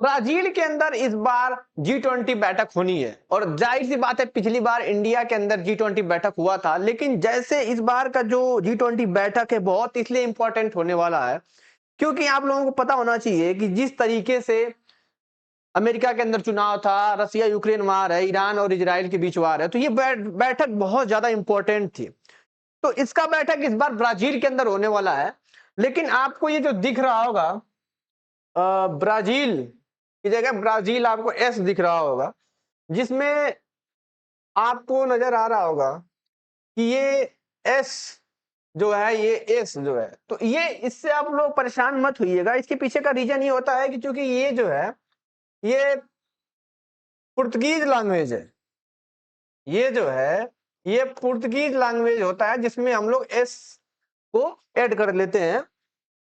Brazil के अंदर इस बार G20 बैठक होनी है और जाहिर सी बात है पिछली बार इंडिया के अंदर G20 बैठक हुआ था, लेकिन जैसे इस बार का जो G20 बैठक है बहुत इसलिए इंपॉर्टेंट होने वाला है क्योंकि आप लोगों को पता होना चाहिए कि जिस तरीके से अमेरिका के अंदर चुनाव था, रसिया यूक्रेन वार है, ईरान और इजराइल के बीच वार है, तो ये बैठक बहुत ज्यादा इंपॉर्टेंट थी। तो इसका बैठक इस बार ब्राजील के अंदर होने वाला है। लेकिन आपको ये जो दिख रहा होगा ब्राजील की जगह ब्राजील आपको एस दिख रहा होगा, जिसमें आपको नजर आ रहा होगा कि ये एस जो है, ये एस जो है, तो ये इससे आप लोग परेशान मत होइएगा। इसके पीछे का रीजन ये होता है कि चूंकि ये जो है ये पुर्तगीज लैंग्वेज है, ये जो है ये पुर्तगीज लैंग्वेज होता है जिसमें हम लोग एस को ऐड कर लेते हैं।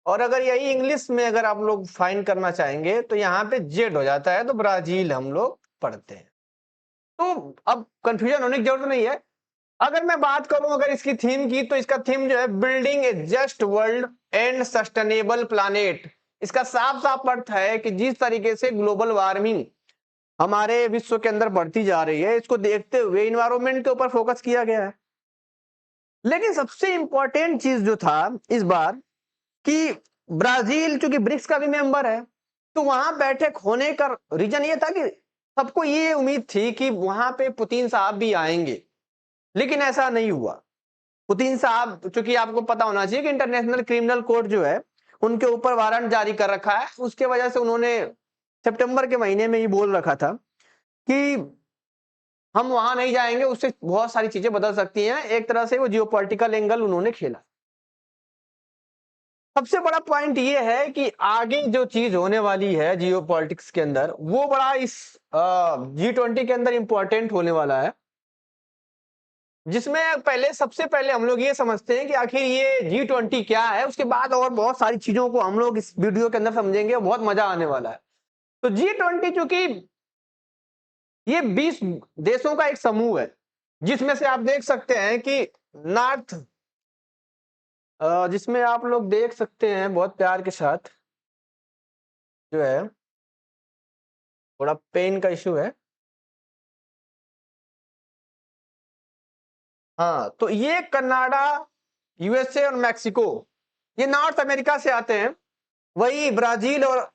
और अगर यही इंग्लिश में अगर आप लोग फाइन करना चाहेंगे तो यहाँ पे जेड हो जाता है, तो ब्राजील हम लोग पढ़ते हैं। तो अब कंफ्यूजन होने की जरूरत नहीं है। अगर मैं बात करूं अगर इसकी थीम की, तो इसका थीम जो है building A just world and sustainable planet. इसका साफ साफ अर्थ है कि जिस तरीके से ग्लोबल वार्मिंग हमारे विश्व के अंदर बढ़ती जा रही है, इसको देखते हुए इन्वायरमेंट के ऊपर फोकस किया गया है। लेकिन सबसे इंपॉर्टेंट चीज जो था इस बार कि ब्राजील चूंकि ब्रिक्स का भी मेंबर है, तो वहां बैठक होने का रीजन ये था कि सबको ये उम्मीद थी कि वहां पे पुतिन साहब भी आएंगे, लेकिन ऐसा नहीं हुआ। पुतिन साहब, चूंकि आपको पता होना चाहिए कि इंटरनेशनल क्रिमिनल कोर्ट जो है उनके ऊपर वारंट जारी कर रखा है, उसके वजह से उन्होंने सितंबर के महीने में ही बोल रखा था कि हम वहां नहीं जाएंगे, उससे बहुत सारी चीजें बदल सकती हैं। एक तरह से वो जियोपॉलिटिकल एंगल उन्होंने खेला। सबसे बड़ा पॉइंट ये है कि आगे जो चीज होने वाली है जियोपॉलिटिक्स के अंदर, वो बड़ा इस G20 के अंदर इंपॉर्टेंट होने वाला है, जिसमें पहले सबसे पहले हम लोग ये समझते हैं कि आखिर ये G20 क्या है। उसके बाद और बहुत सारी चीजों को हम लोग इस वीडियो के अंदर समझेंगे, बहुत मजा आने वाला है। तो G20 चूंकि ये 20 देशों का एक समूह है, जिसमें से आप देख सकते हैं कि नॉर्थ, जिसमें आप लोग देख सकते हैं बहुत प्यार के साथ जो है, थोड़ा पेन का इशू है। हाँ, तो ये कनाडा, यूएसए और मैक्सिको, ये नॉर्थ अमेरिका से आते हैं। वही ब्राजील और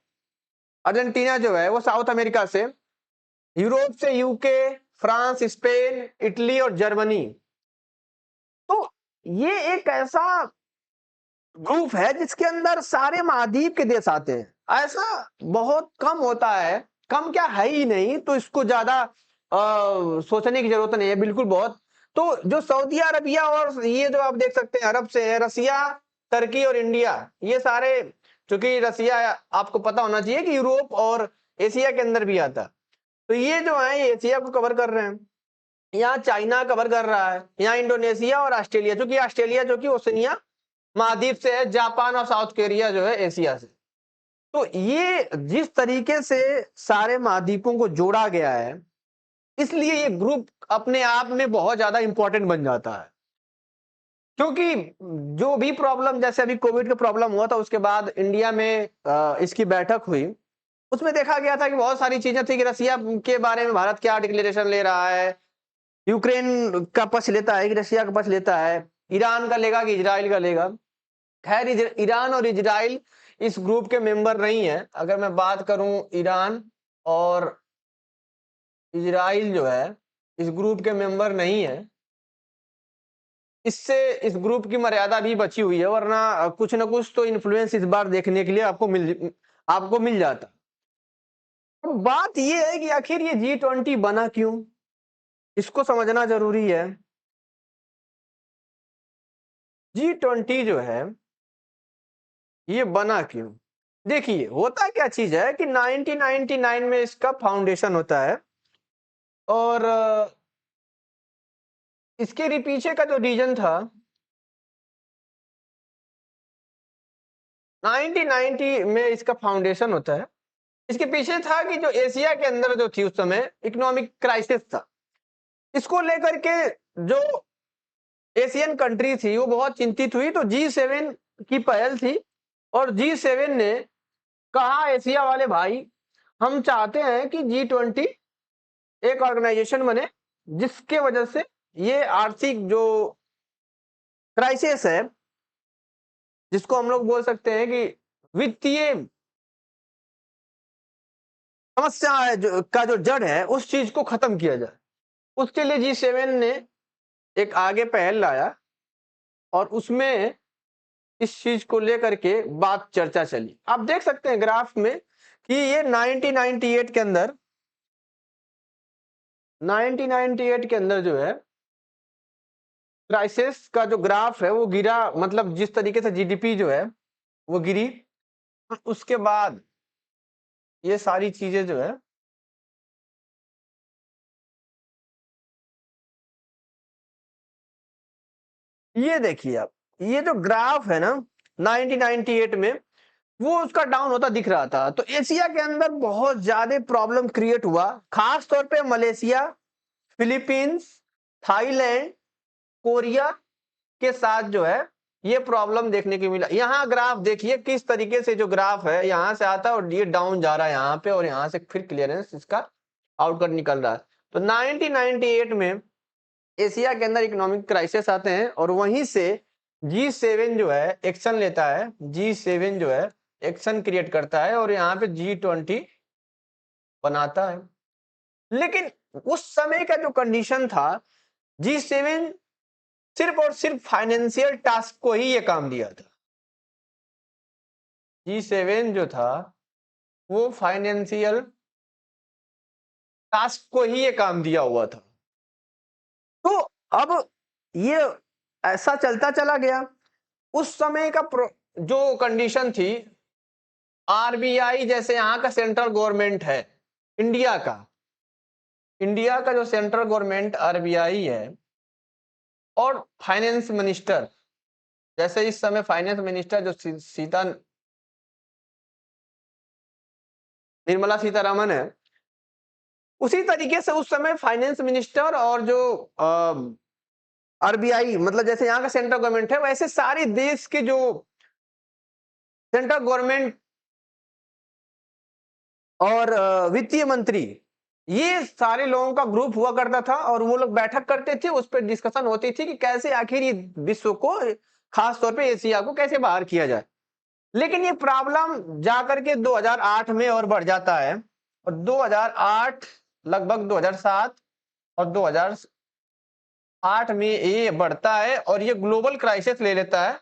अर्जेंटीना जो है वो साउथ अमेरिका से। यूरोप से यूके, फ्रांस, स्पेन, इटली और जर्मनी। तो ये एक ऐसा ग्रुप है जिसके अंदर सारे महाद्वीप के देश आते हैं। ऐसा बहुत कम होता है, कम क्या है ही नहीं, तो इसको ज्यादा सोचने की जरूरत नहीं है, बिल्कुल बहुत। तो जो सऊदी अरबिया और ये जो आप देख सकते हैं अरब से है, रसिया, टर्की और इंडिया, ये सारे, क्योंकि रसिया आपको पता होना चाहिए कि यूरोप और एशिया के अंदर भी आता है, तो ये जो है ये एशिया को कवर कर रहे हैं। यहाँ चाइना कवर कर रहा है, यहाँ इंडोनेशिया और ऑस्ट्रेलिया, क्योंकि ऑस्ट्रेलिया जो कि ओशनिया महाद्वीप से है, जापान और साउथ कोरिया जो है एशिया से। तो ये जिस तरीके से सारे महाद्वीपों को जोड़ा गया है, इसलिए ये ग्रुप अपने आप में बहुत ज्यादा इंपॉर्टेंट बन जाता है। क्योंकि जो भी प्रॉब्लम, जैसे अभी कोविड का प्रॉब्लम हुआ था, उसके बाद इंडिया में इसकी बैठक हुई, उसमें देखा गया था कि बहुत सारी चीजें थी कि रसिया के बारे में भारत क्या डिक्लेरेशन ले रहा है, यूक्रेन का पक्ष लेता है कि रशिया का पक्ष लेता है, ईरान का लेगा कि इजराइल का लेगा। खैर ईरान और इजराइल इस ग्रुप के मेंबर नहीं है। अगर मैं बात करूं, ईरान और इजराइल जो है इस ग्रुप के मेंबर नहीं है। इससे इस ग्रुप की मर्यादा भी बची हुई है, वरना कुछ ना कुछ तो इन्फ्लुएंस इस बार देखने के लिए आपको मिल जाता। तो बात यह है कि आखिर ये G20 बना क्यों, इसको समझना जरूरी है। G20 जो है ये बना क्यों? देखिए, होता क्या चीज है कि 1999 में इसका फाउंडेशन होता है, और इसके पीछे का जो रीजन था, 1990 में इसका फाउंडेशन होता है। इसके पीछे था कि जो एशिया के अंदर जो थी उस समय इकोनॉमिक क्राइसिस था, इसको लेकर के जो एशियन कंट्री थी वो बहुत चिंतित हुई। तो G7 की पहल थी, और G7 ने कहा एशिया वाले भाई हम चाहते हैं कि G20 एक ऑर्गेनाइजेशन बने जिसके वजह से ये आर्थिक जो क्राइसिस है, जिसको हम लोग बोल सकते हैं कि वित्तीय समस्या है जो जड़ है, उस चीज को खत्म किया जाए। उसके लिए G7 ने एक आगे पहल लाया और उसमें इस चीज को लेकर के बात चर्चा चली। आप देख सकते हैं ग्राफ में कि ये 1998 के अंदर जो है क्राइसिस का जो ग्राफ है वो गिरा, मतलब जिस तरीके से जीडीपी जो है वो गिरी, उसके बाद ये सारी चीजें जो है ये देखिए आप, ये जो ग्राफ है ना 1998 में, वो उसका डाउन होता दिख रहा था। तो एशिया के अंदर बहुत ज्यादा प्रॉब्लम क्रिएट हुआ, खास तौर पे मलेशिया, फिलीपींस, थाईलैंड, कोरिया के साथ जो है ये प्रॉब्लम देखने को मिला। यहाँ ग्राफ देखिए किस तरीके से जो ग्राफ है यहाँ से आता है और ये डाउन जा रहा है यहाँ पे, और यहाँ से फिर क्लियरेंस इसका आउटकट निकल रहा है। तो 1998 में एशिया के अंदर इकोनॉमिक क्राइसिस आते हैं और वहीं से G7 जो है एक्शन लेता है, G7 जो है एक्शन क्रिएट करता है और यहाँ पे G20 बनाता है। लेकिन उस समय का जो कंडीशन था, G7 सिर्फ और सिर्फ फाइनेंशियल टास्क को ही ये काम दिया था। G7 जो था वो फाइनेंशियल टास्क को ही ये काम दिया हुआ था। तो अब ये ऐसा चलता चला गया। उस समय का जो कंडीशन थी, आरबीआई जैसे यहाँ का सेंट्रल गवर्नमेंट है, इंडिया का जो सेंट्रल गवर्नमेंट आरबीआई है, और फाइनेंस मिनिस्टर, जैसे इस समय फाइनेंस मिनिस्टर जो निर्मला सीतारमन है, उसी तरीके से उस समय फाइनेंस मिनिस्टर और जो आरबीआई, मतलब जैसे यहाँ का सेंट्रल गवर्नमेंट है, वैसे सारे देश के जो सेंट्रल गवर्नमेंट और वित्तीय मंत्री, ये सारे लोगों का ग्रुप हुआ करता था और वो लोग बैठक करते थे, उस पर डिस्कशन होती थी कि कैसे आखिर ये विश्व को, खास तौर पे एशिया को कैसे बाहर किया जाए। लेकिन ये प्रॉब्लम जाकर के 2008 में और बढ़ जाता है, और 2008 लगभग 2007 और 2008 में ये बढ़ता है और ये ग्लोबल क्राइसिस ले लेता है,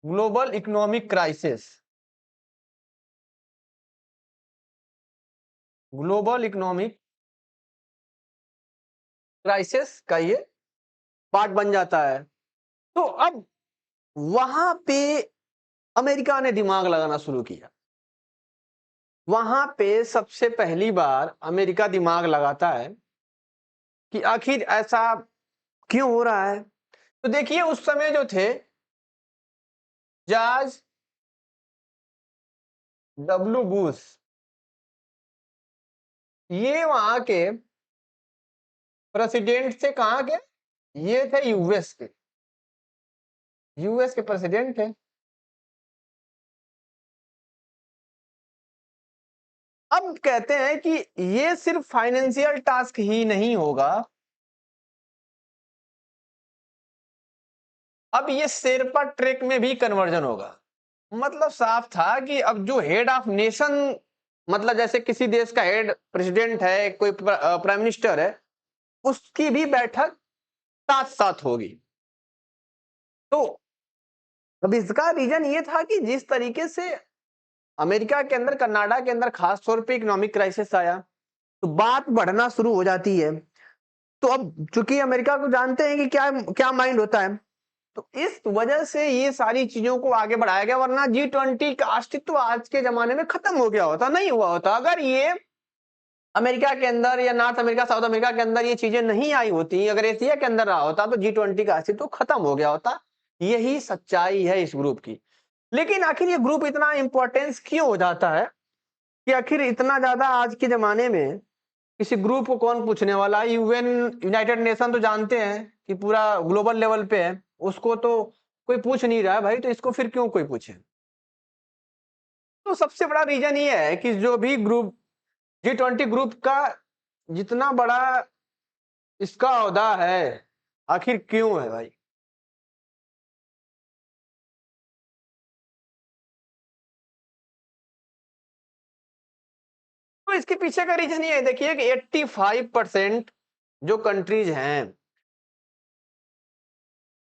global economic crisis, global economic crisis का ये पार्ट बन जाता है। तो अब वहां पे अमेरिका ने दिमाग लगाना शुरू किया। वहां पे सबसे पहली बार अमेरिका दिमाग लगाता है कि आखिर ऐसा क्यों हो रहा है। तो देखिए उस समय जो थे जॉर्ज डब्ल्यू बुश, ये वहां के प्रेसिडेंट थे। कहां के? ये थे यूएस के प्रेसिडेंट थे। अब कहते हैं कि ये सिर्फ फाइनेंशियल टास्क ही नहीं होगा, अब ये शेरपा ट्रैक में भी कन्वर्जन होगा। मतलब साफ था कि अब जो हेड ऑफ नेशन, मतलब जैसे किसी देश का हेड प्रेसिडेंट है, कोई प्राइम मिनिस्टर है, उसकी भी बैठक साथ साथ होगी। तो अब इसका रीजन ये था कि जिस तरीके से अमेरिका के अंदर, कनाडा के अंदर खास तौर पे इकोनॉमिक क्राइसिस आया, तो बात बढ़ना शुरू हो जाती है। तो अब चूंकि अमेरिका को जानते हैं कि क्या क्या माइंड होता है, तो इस वजह से ये सारी चीजों को आगे बढ़ाया गया, वरना G20 का अस्तित्व आज के जमाने में खत्म हो गया होता, नहीं हुआ होता। अगर ये अमेरिका के अंदर या नॉर्थ अमेरिका, साउथ अमेरिका के अंदर ये चीजें नहीं आई होती, अगर एशिया के अंदर रहा होता, तो G20 का अस्तित्व खत्म हो गया होता। यही सच्चाई है इस ग्रुप की। लेकिन आखिर ये ग्रुप इतना इंपॉर्टेंस क्यों हो जाता है, कि आखिर इतना ज्यादा आज के जमाने में किसी ग्रुप को कौन पूछने वाला है? यूएन, यूनाइटेड नेशन तो जानते हैं कि पूरा ग्लोबल लेवल पे है, उसको तो कोई पूछ नहीं रहा है भाई, तो इसको फिर क्यों कोई पूछे? तो सबसे बड़ा रीजन ये है कि जो भी ग्रुप G20 ग्रुप का जितना बड़ा इसका ओहदा है, आखिर क्यों है भाई? तो इसके पीछे का रीजन ये है, देखिए कि 85% जो कंट्रीज हैं,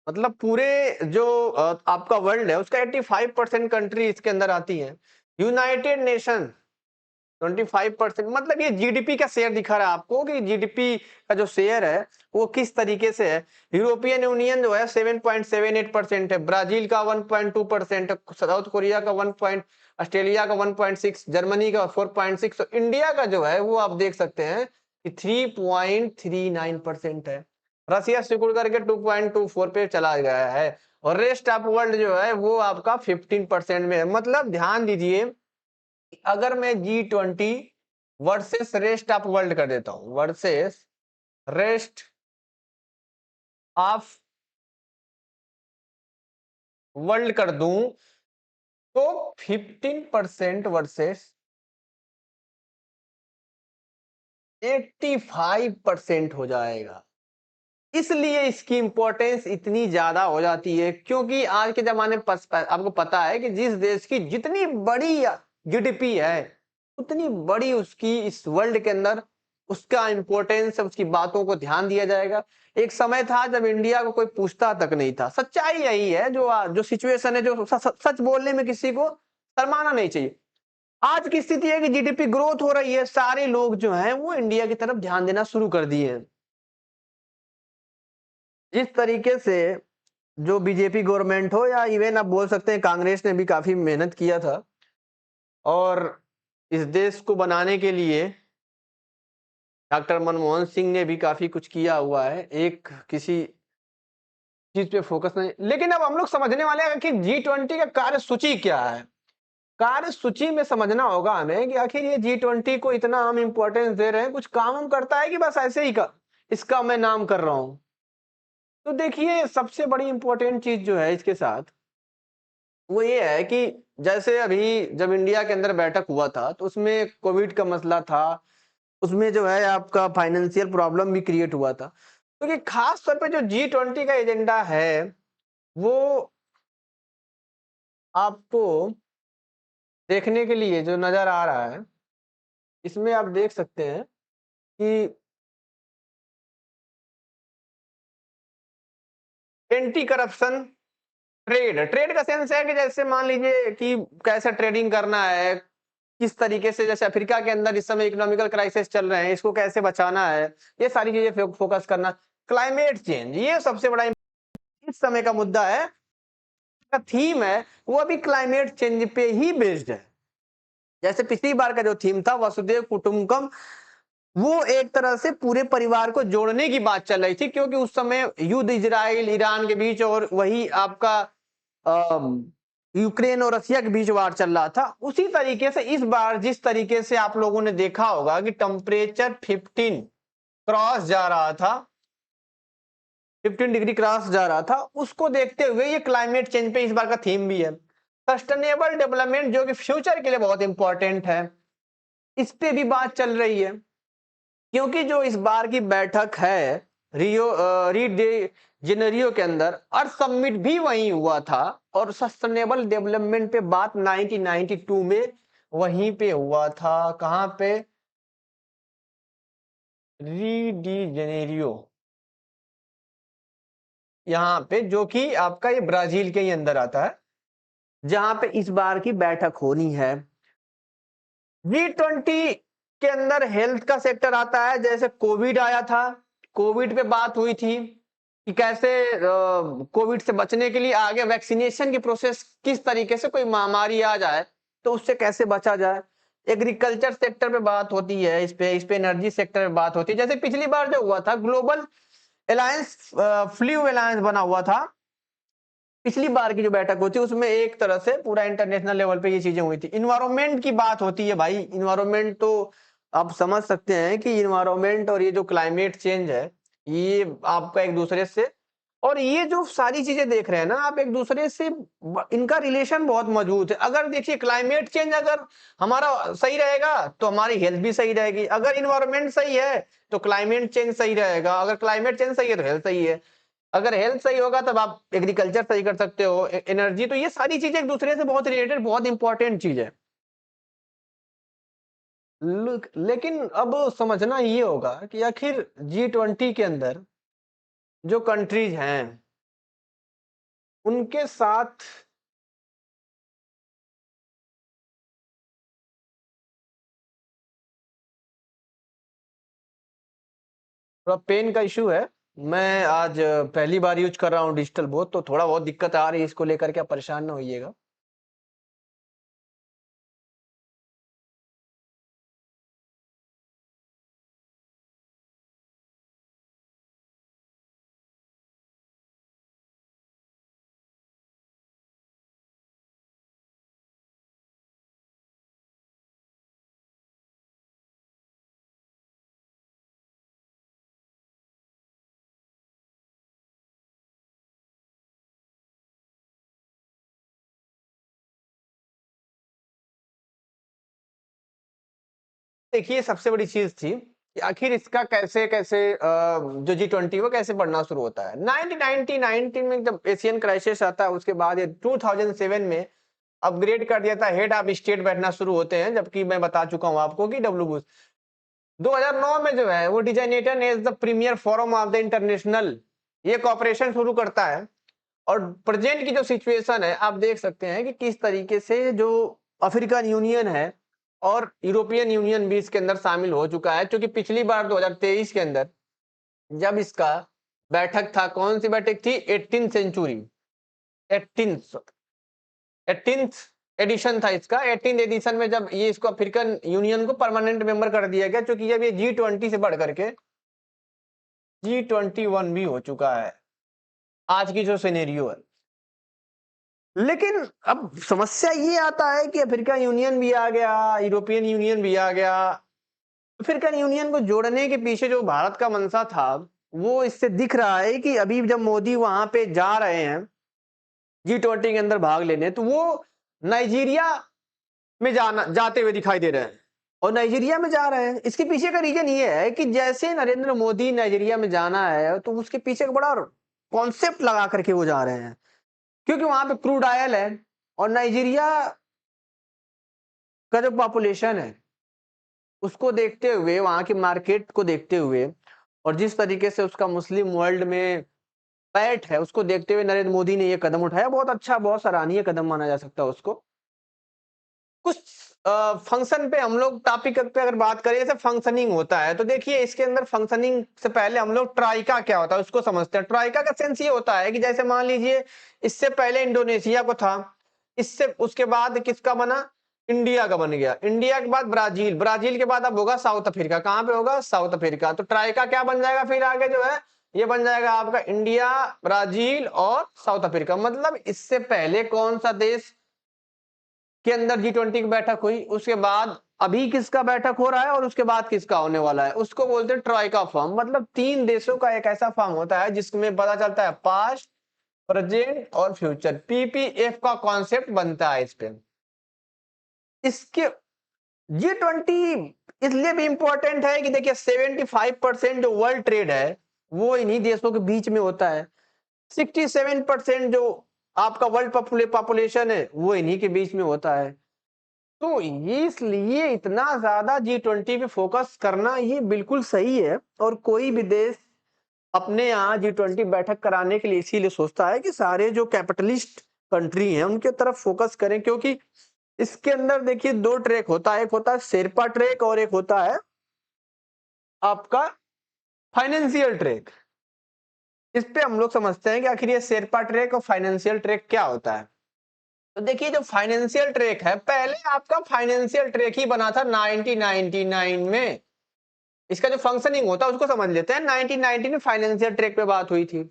मतलब पूरे जो आपका वर्ल्ड है उसका 85% कंट्री इसके अंदर आती है। यूनाइटेड नेशन 25%, मतलब ये जीडीपी का शेयर दिखा रहा है आपको कि जीडीपी का जो शेयर है वो किस तरीके से है। यूरोपियन यूनियन जो है 7.78% है, ब्राजील का 1.2% है, साउथ कोरिया का 1. ऑस्ट्रेलिया का 1.6, जर्मनी का 4.6, तो इंडिया का जो है वो आप देख सकते हैं कि 3.39% है। रसिया सिकुड़ करके 2.24 पे चला गया है, और रेस्ट ऑफ वर्ल्ड जो है वो आपका 15% में है। मतलब ध्यान दीजिए, अगर मैं G20 versus rest of world कर देता हूं, वर्सेस रेस्ट ऑफ वर्ल्ड कर दूं, तो 15% वर्सेस 85% हो जाएगा। इसलिए इसकी इंपॉर्टेंस इतनी ज्यादा हो जाती है, क्योंकि आज के जमाने में आपको पता है कि जिस देश की जितनी बड़ी जीडीपी है उतनी बड़ी उसकी इस वर्ल्ड के अंदर उसका इंपॉर्टेंस, उसकी बातों को ध्यान दिया जाएगा। एक समय था जब इंडिया को कोई पूछता तक नहीं था। सच्चाई यही है, जो सिचुएशन है, जो सच बोलने में किसी को शर्माना नहीं चाहिए। आज की स्थिति है कि जीडीपी ग्रोथ हो रही है, सारे लोग जो हैं वो इंडिया की तरफ ध्यान देना शुरू कर दिए हैं। जिस तरीके से जो बीजेपी गवर्नमेंट हो या इवन आप बोल सकते हैं कांग्रेस ने भी काफी मेहनत किया था, और इस देश को बनाने के लिए डॉक्टर मनमोहन सिंह ने भी काफी कुछ किया हुआ है, एक किसी चीज पे फोकस नहीं। लेकिन अब हम लोग समझने वाले हैं कि G20 का कार्यसूची क्या है। कार्यसूची में समझना होगा हमें कि आखिर ये G20 को इतना हम इंपॉर्टेंस दे रहे हैं, कुछ काम हम करता है कि बस ऐसे ही का इसका मैं नाम कर रहा हूं। तो देखिए, सबसे बड़ी इंपॉर्टेंट चीज जो है इसके साथ वो ये है कि जैसे अभी जब इंडिया के अंदर बैठक हुआ था तो उसमें कोविड का मसला था, उसमें जो है आपका फाइनेंशियल प्रॉब्लम भी क्रिएट हुआ था। तो ये खास तौर पे जो G20 का एजेंडा है वो आपको देखने के लिए जो नजर आ रहा है, इसमें आप देख सकते हैं कि एंटी करप्शन, ट्रेड का सेंस है कि जैसे मान लीजिए कि कैसे ट्रेडिंग करना है, किस तरीके से, जैसे अफ्रीका के अंदर इस समय इकोनॉमिकल क्राइसिस चल रहे हैं, इसको कैसे बचाना है, ये सारी चीजें फोकस करना। क्लाइमेट चेंज ये सबसे बड़ा इस समय का मुद्दा है, का थीम है वो अभी क्लाइमेट चेंज पे ही बेस्ड है। जैसे पिछली बार का जो थीम था वसुदेव कुटुंबकम, वो एक तरह से पूरे परिवार को जोड़ने की बात चल रही थी, क्योंकि उस समय युद्ध इजराइल ईरान के बीच और वही आपका यूक्रेन और रसिया के बीच वार चल रहा था। उसी तरीके से इस बार जिस तरीके से आप लोगों ने देखा होगा कि टेम्परेचर 15 क्रॉस जा रहा था, 15 डिग्री क्रॉस जा रहा था, उसको देखते हुए ये क्लाइमेट चेंज पे इस बार का थीम भी है। सस्टेनेबल डेवलपमेंट जो कि फ्यूचर के लिए बहुत इंपॉर्टेंट है, इस पे भी बात चल रही है, क्योंकि जो इस बार की बैठक है री डे जेनेरियो के अंदर अर्थ समिट भी वहीं हुआ था, और सस्टेनेबल डेवलपमेंट पे बात 1992 में वहीं पे हुआ था। कहां पे? री डी जेनेरियो, यहाँ पे, जो कि आपका ये ब्राजील के ही अंदर आता है, जहां पे इस बार की बैठक होनी है। G20 के अंदर हेल्थ का सेक्टर आता है, जैसे कोविड आया था, कोविड पे बात हुई थी कि कैसे कोविड से बचने के लिए आगे वैक्सीनेशन की प्रोसेस, किस तरीके से कोई महामारी आ जाए तो उससे कैसे बचा जाए। एग्रीकल्चर सेक्टर पे बात होती है, इस पे एनर्जी सेक्टर पे बात होती है। जैसे पिछली बार जो हुआ था ग्लोबल अलायंस, फ्लू अलायंस बना हुआ था, पिछली बार की जो बैठक होती है उसमें एक तरह से पूरा इंटरनेशनल लेवल पे ये चीजें हुई थी। इन्वायरमेंट की बात होती है भाई, इन्वायरमेंट तो आप समझ सकते हैं कि इन्वायरमेंट और ये जो क्लाइमेट चेंज है, ये आपका एक दूसरे से और ये जो सारी चीजें देख रहे हैं ना आप, एक दूसरे से इनका रिलेशन बहुत मजबूत है। अगर देखिए क्लाइमेट चेंज अगर हमारा सही रहेगा तो हमारी हेल्थ भी सही रहेगी, अगर इन्वायरमेंट सही है तो क्लाइमेट चेंज सही रहेगा, अगर क्लाइमेट चेंज सही है तो हेल्थ सही है, अगर हेल्थ सही होगा तब आप एग्रीकल्चर सही कर सकते हो, एनर्जी। तो ये सारी चीजें एक दूसरे से बहुत रिलेटेड, बहुत इंपॉर्टेंट चीज है। लेकिन अब समझना ये होगा कि आखिर G20 के अंदर जो कंट्रीज हैं उनके साथ थोड़ा पेन का इशू है। मैं आज पहली बार यूज कर रहा हूँ डिजिटल बोर्ड, तो थोड़ा बहुत दिक्कत आ रही है, इसको लेकर के आप परेशान ना होइएगा। देखिए सबसे बड़ी चीज थी कि आखिर इसका कैसे कैसे जो G20 वो कैसे बढ़ना शुरू होता है। 1919 में जब एशियन क्राइसिस आता है, उसके बाद ये 2007 में अपग्रेड कर दिया था, हेड ऑफ स्टेट बैठना शुरू होते हैं, जबकि मैं बता चुका हूं आपको कि डब्ल्यू बुश 2009 में जो है वो designated as the premier forum of the international ये कॉपरेशन शुरू करता है। और प्रेजेंट की जो सिचुएशन है आप देख सकते हैं कि किस तरीके से जो अफ्रीकन यूनियन है और यूरोपियन यूनियन भी इसके अंदर शामिल हो चुका है, क्योंकि पिछली बार 2023 के अंदर जब इसका बैठक था, कौन सी बैठक थी, 18 सेंचुरी 18 18th एडिशन था इसका। 18th एडिशन में जब ये इसको अफ्रीकन यूनियन को परमानेंट मेंबर कर दिया गया, क्योंकि जब ये G20 से बढ़ करके G21 भी हो चुका है आज की जो सिनेरियो है। लेकिन अब समस्या ये आता है कि अफ्रीकन यूनियन भी आ गया, यूरोपियन यूनियन भी आ गया। अफ्रीकन यूनियन को जोड़ने के पीछे जो भारत का मंशा था वो इससे दिख रहा है कि अभी जब मोदी वहां पे जा रहे हैं G20 के अंदर भाग लेने, तो वो नाइजीरिया में जाते हुए दिखाई दे रहे हैं। और नाइजीरिया में जा रहे हैं, इसके पीछे का रीजन ये है कि जैसे नरेंद्र मोदी नाइजीरिया में जाना है तो उसके पीछे एक बड़ा कॉन्सेप्ट लगा करके वो जा रहे हैं, क्योंकि वहां पे क्रूड ऑयल है और नाइजीरिया का जो पॉपुलेशन है उसको देखते हुए, वहां की मार्केट को देखते हुए और जिस तरीके से उसका मुस्लिम वर्ल्ड में पैठ है उसको देखते हुए नरेंद्र मोदी ने यह कदम उठाया। बहुत अच्छा, बहुत सराहनीय कदम माना जा सकता है उसको। कुछ फंक्शन पे हम लोग टॉपिक पे अगर बात करें, जैसे फंक्शनिंग होता है, तो देखिए इसके अंदर फंक्शनिंग से पहले हम लोग ट्राइका क्या होता है उसको समझते हैं। ट्राइका का सेंस ये होता है कि जैसे मान लीजिए इससे पहले इंडोनेशिया को था, इससे उसके बाद किसका बना, इंडिया का बन गया, इंडिया के बाद ब्राजील, ब्राजील के बाद अब होगा साउथ अफ्रीका। कहां पे होगा, साउथ अफ्रीका। तो ट्राइका क्या बन जाएगा फिर आगे जो है, ये बन जाएगा आपका इंडिया, ब्राजील और साउथ अफ्रीका। मतलब इससे पहले कौन सा देश के अंदर G20 की बैठक हुई, उसके बाद अभी किसका बैठक हो रहा है और उसके बाद किसका होने वाला है, उसको बोलते हैं ट्राइका फॉर्म। मतलब 3 देशों का एक ऐसा फॉर्म होता है जिसमें पता चलता है पास्ट, प्रेजेंट और फ्यूचर। PPF का कॉन्सेप्ट बनता है इस पे। इसके G20 इसलिए भी इंपॉर्टेंट है कि देखिए 75% जो वर्ल्ड ट्रेड है वो इन्हीं देशों के बीच में होता है। 67% जो आपका वर्ल्ड पॉपुलेशन है वो इन्हीं के बीच में होता है। तो ये इसलिए इतना ज्यादा G20 पे फोकस करना ये बिल्कुल सही है। और कोई भी देश अपने यहाँ G20 बैठक कराने के लिए इसीलिए सोचता है कि सारे जो कैपिटलिस्ट कंट्री हैं उनके तरफ फोकस करें, क्योंकि इसके अंदर देखिए 2 ट्रैक होता है, एक होता है शेरपा ट्रैक और एक होता है आपका फाइनेंशियल ट्रैक। इस पे हम लोग समझते हैं कि आखिर ये शेरपा ट्रैक और फाइनेंशियल ट्रैक क्या होता है। तो देखिए जो फाइनेंशियल ट्रैक है, पहले आपका फाइनेंशियल ट्रैक ही बना था 1999 में। इसका जो फंक्शनिंग होता है उसको समझ लेते हैं। 1990 में फाइनेंशियल ट्रैक पे बात हुई थी।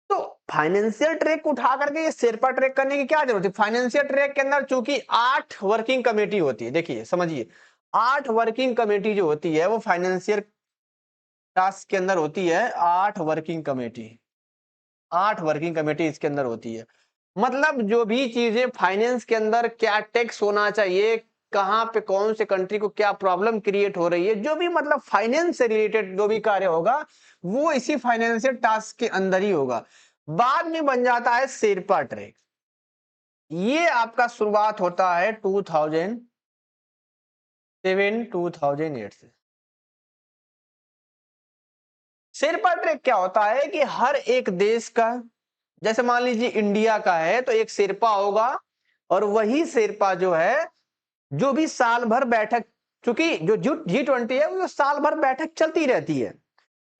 तो फाइनेंशियल ट्रैक उठा करके ये शेरपा ट्रैक करने की क्या जरूरत है। फाइनेंशियल ट्रैक के अंदर चूंकि 8 वर्किंग कमेटी होती है, देखिए समझिए 8 वर्किंग कमेटी जो होती है वो फाइनेंशियल टास्क के अंदर होती है, 8 वर्किंग कमेटी। 8 वर्किंग कमेटी इसके अंदर होती है। मतलब जो भी चीजें फाइनेंस के अंदर क्या टैक्स होना चाहिए, कहाँ पे कौन से कंट्री को क्या प्रॉब्लम क्रिएट हो रही है, जो भी मतलब फाइनेंस से रिलेटेड जो भी कार्य होगा वो इसी फाइनेंशियल टास्क के अंदर ही होगा। बाद में बन जाता है शेरपा ट्रैक। ये आपका शुरुआत होता है 2007 2008 से। शेरपा ट्रैक क्या होता है कि हर एक देश का, जैसे मान लीजिए इंडिया का है तो एक शेरपा होगा, और वही शेरपा जो है जो भी साल भर बैठक, चूंकि जो G20 है वो साल भर बैठक चलती रहती है,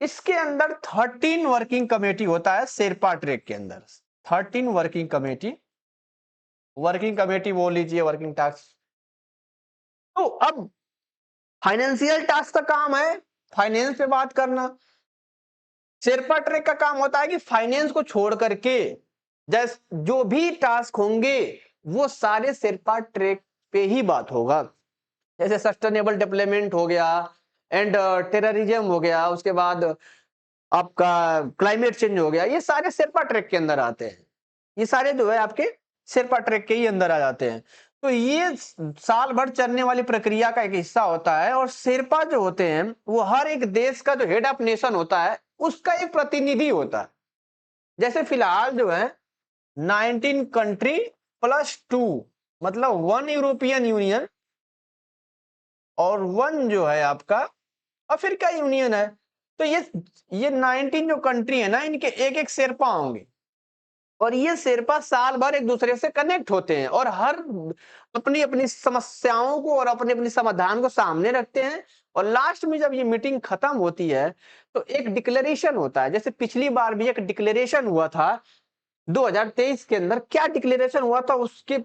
इसके अंदर 13 वर्किंग कमेटी होता है शेरपा ट्रैक के अंदर। 13 वर्किंग कमेटी, वर्किंग कमेटी बोल लीजिए, वर्किंग टास्क। तो अब फाइनेंशियल टास्क का काम है फाइनेंस पे बात करना। शेरपा ट्रैक का काम होता है कि फाइनेंस को छोड़ करके जैसे जो भी टास्क होंगे वो सारे शेरपा ट्रैक पे ही बात होगा। जैसे सस्टेनेबल डेवलपमेंट हो गया, एंड टेररिज्म हो गया, उसके बाद आपका क्लाइमेट चेंज हो गया, ये सारे शेरपा ट्रैक के अंदर आते हैं। ये सारे जो है आपके शेरपा ट्रैक के ही अंदर आ जाते हैं। तो ये साल भर चलने वाली प्रक्रिया का एक हिस्सा होता है, और शेरपा जो होते हैं वो हर एक देश का जो हेड ऑफ नेशन होता है उसका एक प्रतिनिधि होता है। जैसे फिलहाल जो है 19 कंट्री +2, मतलब 1 यूरोपियन यूनियन और 1 जो है आपका अफ्रीका यूनियन है। तो ये 19 जो कंट्री है ना, इनके एक एक शेरपा होंगे, और ये शेरपा साल भर एक दूसरे से कनेक्ट होते हैं और हर अपनी अपनी समस्याओं को और अपने अपनी समाधान को सामने रखते हैं। और लास्ट में जब ये मीटिंग खत्म होती है तो एक डिक्लेरेशन होता है। जैसे पिछली बार भी एक डिक्लेरेशन हुआ था 2023 के अंदर, क्या डिक्लेरेशन हुआ था उसकी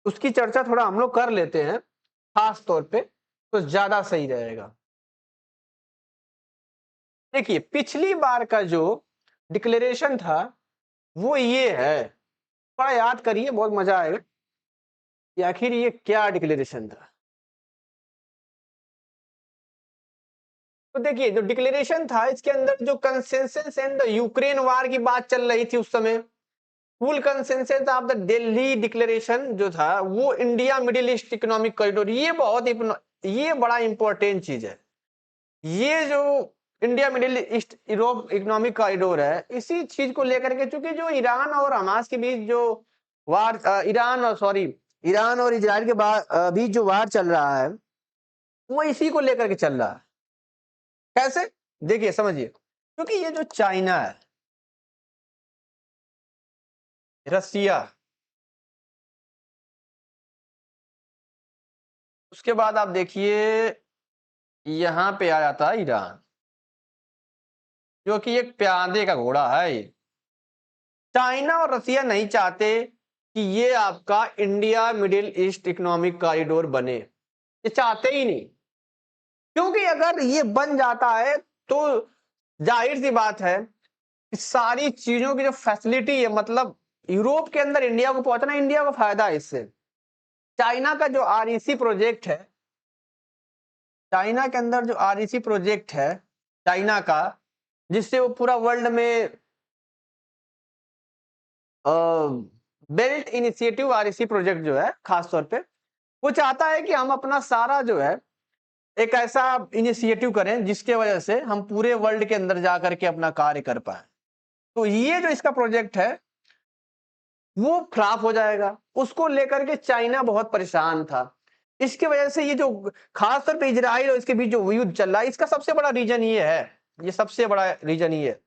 उसकी चर्चा थोड़ा हम लोग कर लेते हैं खास तौर पे, तो ज्यादा सही रहेगा। देखिए पिछली बार का जो डिक्लेरेशन था वो ये है, थोड़ा याद करिए, बहुत मजा आएगा कि आखिर ये क्या डिक्लेरेशन था। तो देखिए जो डिक्लेरेशन था इसके अंदर जो कंसेंसस एंड यूक्रेन वार की बात चल रही थी उस समय, full consensus of the Delhi declaration जो था वो India middle east economic corridor, ये बड़ा इंपॉर्टेंट चीज है। ये जो India middle east Europe economic corridor है, इसी चीज को लेकर के, चूंकि जो ईरान और हमास के बीच जो वार ईरान और इजराइल के बीच जो वार चल रहा है वो इसी को लेकर के चल रहा है। कैसे, देखिए समझिए, क्योंकि ये जो चाइना है, रसिया, उसके बाद आप देखिए यहां पे आ जाता है ईरान, जो कि एक प्यादे का घोड़ा है। चाइना और रसिया नहीं चाहते कि ये आपका India middle east economic corridor बने, ये चाहते ही नहीं। क्योंकि अगर ये बन जाता है तो जाहिर सी बात है कि सारी चीजों की जो फैसिलिटी है, मतलब यूरोप के अंदर इंडिया को पहुंचना, इंडिया को फायदा है इससे। चाइना का जो आरईसी प्रोजेक्ट है, चाइना के अंदर जो आरईसी प्रोजेक्ट है चाइना का, जिससे वो पूरा वर्ल्ड में बेल्ट इनिशिएटिव आरईसी प्रोजेक्ट जो है खास तौर पे, वो चाहता है कि हम अपना सारा जो है एक ऐसा इनिशिएटिव करें जिसके वजह से हम पूरे वर्ल्ड के अंदर जाकर के अपना कार्य कर पाए। तो ये जो इसका प्रोजेक्ट है वो फ्लॉप हो जाएगा, उसको लेकर के चाइना बहुत परेशान था। इसकी वजह से ये जो खासतौर पे इजराइल और इसके बीच जो युद्ध चल रहा है, इसका सबसे बड़ा रीजन ये है, ये सबसे बड़ा रीजन ये है।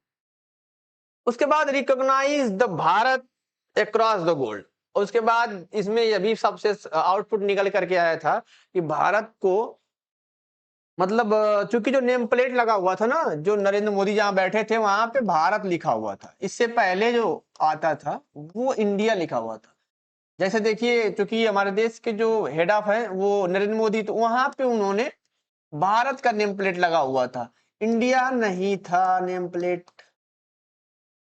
उसके बाद recognise the Bharat across the gold, और उसके बाद इसमें यह भी सबसे आउटपुट निकल करके आया था कि भारत को, मतलब चूंकि जो नेम प्लेट लगा हुआ था ना, जो नरेंद्र मोदी जहां बैठे थे वहां पे भारत लिखा हुआ था, इससे पहले जो आता था वो इंडिया लिखा हुआ था। जैसे देखिए चूंकि हमारे देश के जो हेड ऑफ है वो नरेंद्र मोदी, तो वहां पे उन्होंने भारत का नेम प्लेट लगा हुआ था, इंडिया नहीं था नेम प्लेट।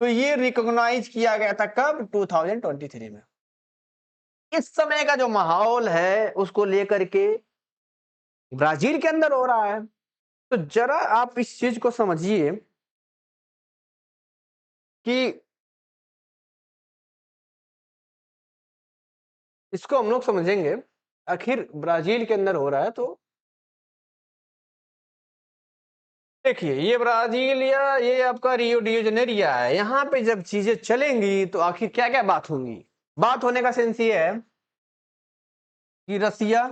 तो ये रिकॉग्नाइज किया गया था कब, 2023 में। इस समय का जो माहौल है उसको लेकर के ब्राजील के अंदर हो रहा है। तो जरा आप इस चीज को समझिए कि इसको हम लोग समझेंगे। आखिर ब्राजील के अंदर हो रहा है, तो देखिए ये ब्राजील या ये आपका रियो डी जनेरिया है, यहाँ पे जब चीजें चलेंगी तो आखिर क्या क्या बात होंगी। बात होने का सेंस ये है कि रसिया,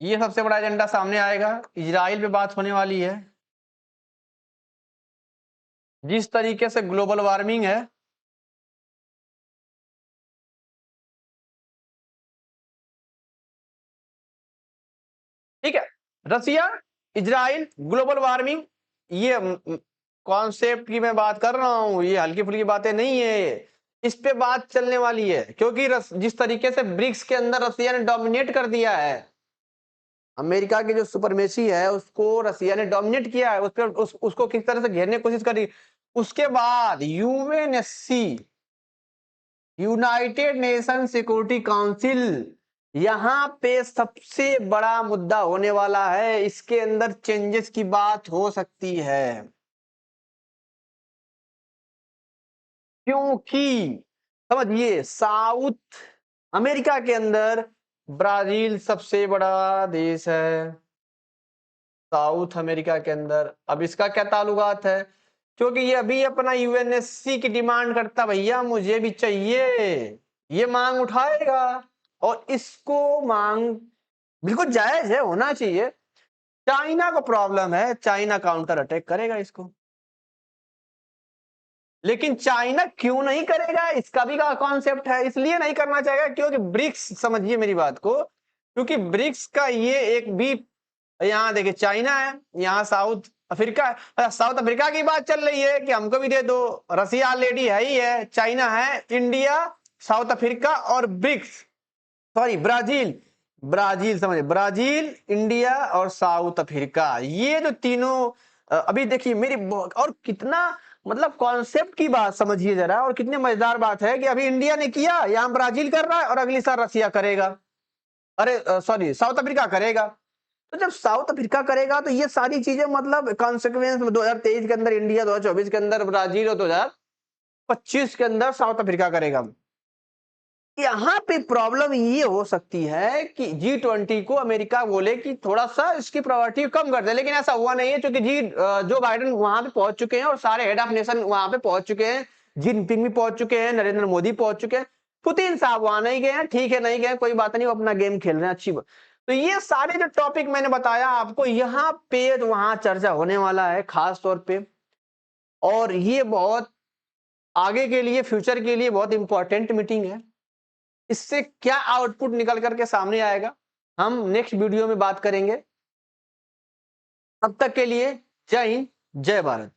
ये सबसे बड़ा एजेंडा सामने आएगा। इजराइल पे बात होने वाली है। जिस तरीके से ग्लोबल वार्मिंग है, ठीक है, रसिया, इजराइल, ग्लोबल वार्मिंग, ये कॉन्सेप्ट की मैं बात कर रहा हूं, ये हल्की फुल्की बातें नहीं है। इस पे बात चलने वाली है, क्योंकि जिस तरीके से ब्रिक्स के अंदर रसिया ने डोमिनेट कर दिया है, अमेरिका की जो सुपरमेसी है उसको रसिया ने डोमिनेट किया है, उस पर उसको किस तरह से घेरने की कोशिश करी। उसके बाद UNSC, United nation security council, यहां पे सबसे बड़ा मुद्दा होने वाला है। इसके अंदर चेंजेस की बात हो सकती है, क्योंकि समझिए साउथ अमेरिका के अंदर ब्राजील सबसे बड़ा देश है। साउथ अमेरिका के अंदर अब इसका क्या ताल्लुकात है, क्योंकि ये अभी अपना यूएनएससी की डिमांड करता, भैया मुझे भी चाहिए, ये मांग उठाएगा। और इसको मांग बिल्कुल जायज है, होना चाहिए। चाइना को प्रॉब्लम है, चाइना काउंटर अटैक करेगा इसको। लेकिन चाइना क्यों नहीं करेगा, इसका भी कॉन्सेप्ट है। इसलिए नहीं करना चाहेगा क्योंकि ब्रिक्स, समझिए मेरी बात को, क्योंकि ब्रिक्स का ये एक भी, यहाँ देखिए चाइना है, यहाँ साउथ अफ्रीका है। साउथ अफ्रीका की बात चल रही है कि हमको भी दे दो, रसिया ऑलरेडी है ही है, चाइना है, इंडिया, साउथ अफ्रीका और ब्रिक्स, सॉरी ब्राजील, ब्राजील समझे, ब्राजील, इंडिया और साउथ अफ्रीका, ये जो तीनों अभी देखिए मेरी और कितना मतलब कॉन्सेप्ट की बात समझिए जरा, और कितनी मजेदार बात है कि अभी इंडिया ने किया, यहाँ ब्राजील कर रहा है और अगली साल रसिया करेगा, अरे सॉरी साउथ अफ्रीका करेगा। तो जब साउथ अफ्रीका करेगा तो ये सारी चीजें मतलब कॉन्सिक्वेंस 2023 के अंदर इंडिया, 2024 के अंदर ब्राजील और 2025 के अंदर साउथ अफ्रीका करेगा। यहाँ पे प्रॉब्लम ये हो सकती है कि G20 को अमेरिका बोले कि थोड़ा सा इसकी प्रायोरिटी कम कर दे, लेकिन ऐसा हुआ नहीं है, क्योंकि जो बाइडेन वहां पे पहुंच चुके हैं और सारे हेड ऑफ नेशन वहां पे पहुंच चुके हैं, जिनपिंग भी पहुंच चुके हैं, नरेंद्र मोदी पहुंच चुके हैं, पुतिन साहब वहां नहीं गए हैं, ठीक है नहीं गए, कोई बात नहीं, वो अपना गेम खेल रहे हैं, अच्छी बात। तो ये सारे जो टॉपिक मैंने बताया आपको, यहाँ पे वहां चर्चा होने वाला है खास तौर पे, और ये बहुत आगे के लिए, फ्यूचर के लिए बहुत इंपॉर्टेंट मीटिंग है। इससे क्या आउटपुट निकल करके सामने आएगा, हम नेक्स्ट वीडियो में बात करेंगे। तब तक के लिए जय हिंद, जय भारत।